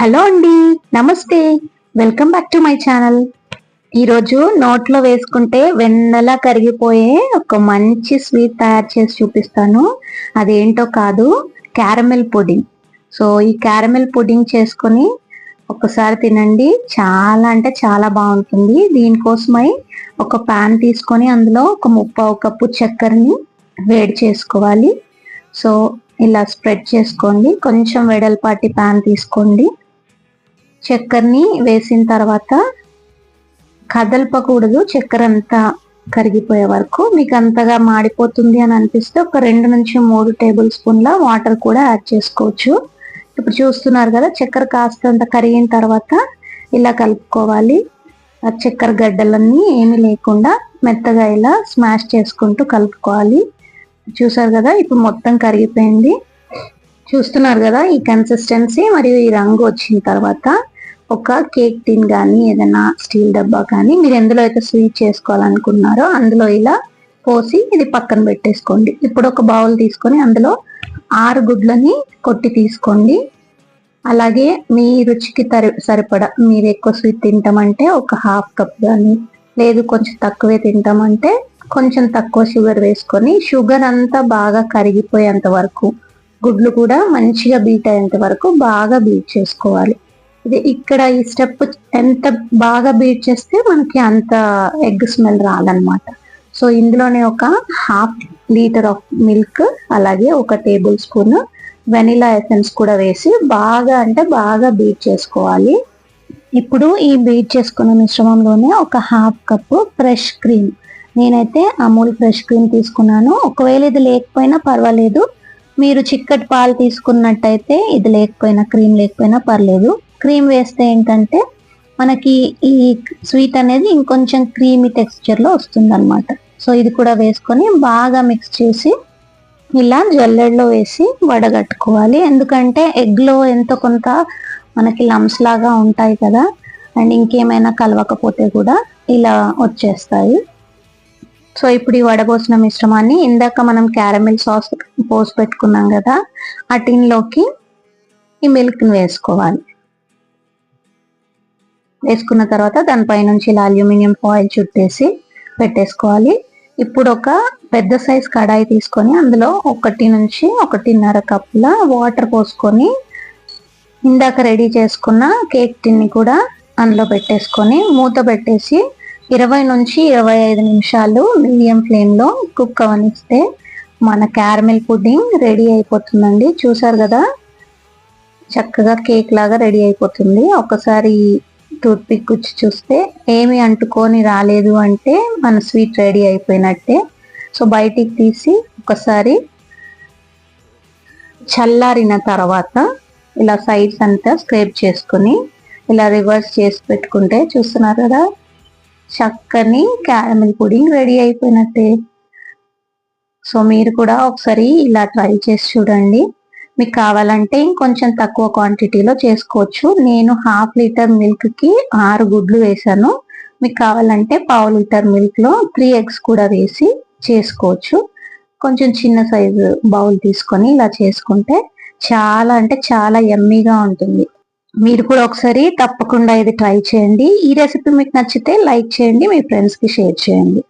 Hello అండి, నమస్తే. Welcome back to my channel. ఈరోజు నోట్లో వేసుకుంటే వెన్నలా కరిగిపోయే ఒక మంచి స్వీట్ తయారు చేసి చూపిస్తాను. అదేంటో కాదు, క్యారమెల్ పుడింగ్. సో ఈ క్యారమెల్ పుడింగ్ చేసుకొని ఒకసారి తినండి, చాలా అంటే చాలా బాగుంటుంది. దీనికోసమై ఒక ప్యాన్ తీసుకొని అందులో ఒక 1/2 కప్పు చక్కెరని వేడి చేసుకోవాలి. సో ఇలా స్ప్రెడ్ చేసుకోండి. కొంచెం వెడల్పాటి ప్యాన్ తీసుకోండి. చక్కెరని వేసిన తర్వాత కదల్పకూడదు, చక్కెర అంతా కరిగిపోయే వరకు. మీకు అంతగా మాడిపోతుంది అని అనిపిస్తే ఒక 2 నుంచి 3 టేబుల్ స్పూన్ల వాటర్ కూడా యాడ్ చేసుకోవచ్చు. ఇప్పుడు చూస్తున్నారు కదా, చక్కెర కాస్తంత కరిగిన తర్వాత ఇలా కలుపుకోవాలి. ఆ చక్కెర గడ్డలన్నీ ఏమీ లేకుండా మెత్తగా ఇలా స్మాష్ చేసుకుంటూ కలుపుకోవాలి. చూసారు కదా, ఇప్పుడు మొత్తం కరిగిపోయింది. చూస్తున్నారు కదా, ఈ కన్సిస్టెన్సీ మరియు ఈ రంగు వచ్చిన తర్వాత ఒక కేక్ టిన్ కానీ ఏదైనా స్టీల్ డబ్బా కానీ మీరు ఎందులో అయితే స్వీట్ చేసుకోవాలనుకున్నారో అందులో ఇలా పోసి ఇది పక్కన పెట్టేసుకోండి. ఇప్పుడు ఒక బౌల్ తీసుకొని అందులో 6 గుడ్లని కొట్టి తీసుకోండి. అలాగే మీ రుచికి సరిపడా, మీరు ఎక్కువ స్వీట్ తింటామంటే ఒక 1/2 కప్ కానీ, లేదు కొంచెం తక్కువే తింటామంటే కొంచెం తక్కువ షుగర్ వేసుకొని, షుగర్ అంతా బాగా కరిగిపోయేంత వరకు, గుడ్లు కూడా మంచిగా బీట్ అయ్యేంత వరకు బాగా బీట్ చేసుకోవాలి. ఇది ఇక్కడ ఈ స్టెప్ ఎంత బాగా బీట్ చేస్తే మనకి అంత ఎగ్ స్మెల్ రాదనమాట. సో ఇందులోనే ఒక 1/2 లీటర్ ఆఫ్ మిల్క్, అలాగే ఒక టేబుల్ స్పూన్ వెనిలా ఎసెన్స్ కూడా వేసి బాగా అంటే బాగా బీట్ చేసుకోవాలి. ఇప్పుడు ఈ బీట్ చేసుకున్న మిశ్రమంలోనే ఒక 1/2 కప్పు ఫ్రెష్ క్రీమ్, నేనైతే అమూల్ ఫ్రెష్ క్రీమ్ తీసుకున్నాను. ఒకవేళ ఇది లేకపోయినా పర్వాలేదు, మీరు చిక్కటి పాలు తీసుకున్నట్టయితే ఇది లేకపోయినా, క్రీమ్ లేకపోయినా పర్లేదు. క్రీమ్ వేస్తే ఏంటంటే మనకి ఈ స్వీట్ అనేది ఇంకొంచెం క్రీమీ టెక్స్చర్లో వస్తుంది అనమాట. సో ఇది కూడా వేసుకొని బాగా మిక్స్ చేసి ఇలా జల్లెడలో వేసి వడగట్టుకోవాలి. ఎందుకంటే ఎగ్లో ఎంతో కొంత మనకి లమ్స్ లాగా ఉంటాయి కదా, అండ్ ఇంకేమైనా కలవకపోతే కూడా ఇలా వచ్చేస్తాయి. సో ఇప్పుడు ఈ వడబోసిన మిశ్రమాన్ని ఇందాక మనం క్యారమెల్ సాస్ పోసి పెట్టుకున్నాం కదా, ఆ టిన్లోకి ఈ మిల్క్ని వేసుకోవాలి. వేసుకున్న తర్వాత దానిపై నుంచి ఇలా అల్యూమినియం ఫాయిల్ చుట్టేసి పెట్టేసుకోవాలి. ఇప్పుడు ఒక పెద్ద సైజ్ కడాయి తీసుకొని అందులో 1 నుంచి 1.5 కప్పుల వాటర్ పోసుకొని ఇందాక రెడీ చేసుకున్న కేక్ టిన్ని కూడా అందులో పెట్టేసుకొని మూత పెట్టేసి 20 నుంచి 25 నిమిషాలు మీడియం ఫ్లేమ్లో కుక్ అవనిస్తే మన క్యారమెల్ పుడ్డింగ్ రెడీ అయిపోతుందండి. చూసారు కదా, చక్కగా కేక్ లాగా రెడీ అయిపోతుంది. ఒకసారి టూత్ పిక్ గుచ్చి చూస్తే ఏమి అంటుకొని రాలేదు అంటే మన స్వీట్ రెడీ అయిపోయినట్టే. సో బయటికి తీసి ఒకసారి చల్లారిన తర్వాత ఇలా సైడ్స్ అంతా స్క్రేప్ చేసుకుని ఇలా రివర్స్ చేసి పెట్టుకుంటే చూస్తున్నారు కదా, చక్కని క్యారమెల్ పుడింగ్ రెడీ అయిపోయినట్టే. సో మీరు కూడా ఒకసారి ఇలా ట్రై చేసి చూడండి. మీకు కావాలంటే ఇంకొంచెం తక్కువ క్వాంటిటీలో చేసుకోవచ్చు. నేను 1/2 లీటర్ మిల్క్కి 6 గుడ్లు వేసాను. మీకు కావాలంటే 1/2 లీటర్ మిల్క్లో 3 ఎగ్స్ కూడా వేసి చేసుకోవచ్చు. కొంచెం చిన్న సైజు బౌల్ తీసుకొని ఇలా చేసుకుంటే చాలా అంటే చాలా యమ్మీగా ఉంటుంది. మీరు కూడా ఒకసారి తప్పకుండా ఇది ట్రై చేయండి. ఈ రెసిపీ మీకు నచ్చితే లైక్ చేయండి, మీ ఫ్రెండ్స్కి షేర్ చేయండి.